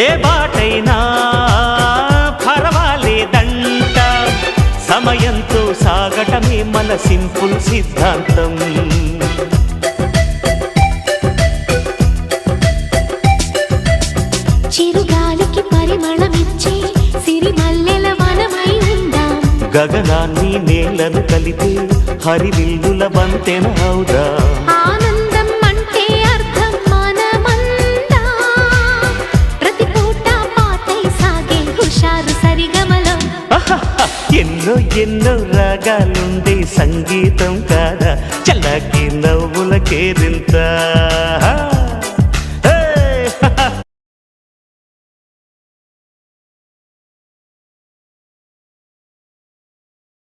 ఏ బాటైనా పర్వాలేదంట, సమయంతో సాగటమే మన సింపుల్ సిద్ధాంతం. చిరుగాలికి పరిమళమిచ్చే సిరిమల్లెల వనమై ఉందాం, గగనాన్ని నేలను కలిపే హరివిల్లుల వంతెన అవుదాం. ఆనందం అంటే అర్థం మనమందా, ప్రతి పూట పాటై సాగే హుషారు సరిగమలో. ఎన్నో ఎన్నో రాగాలుండే సంగీతం కాదా, చల్లకి నవ్వుల కేరింత.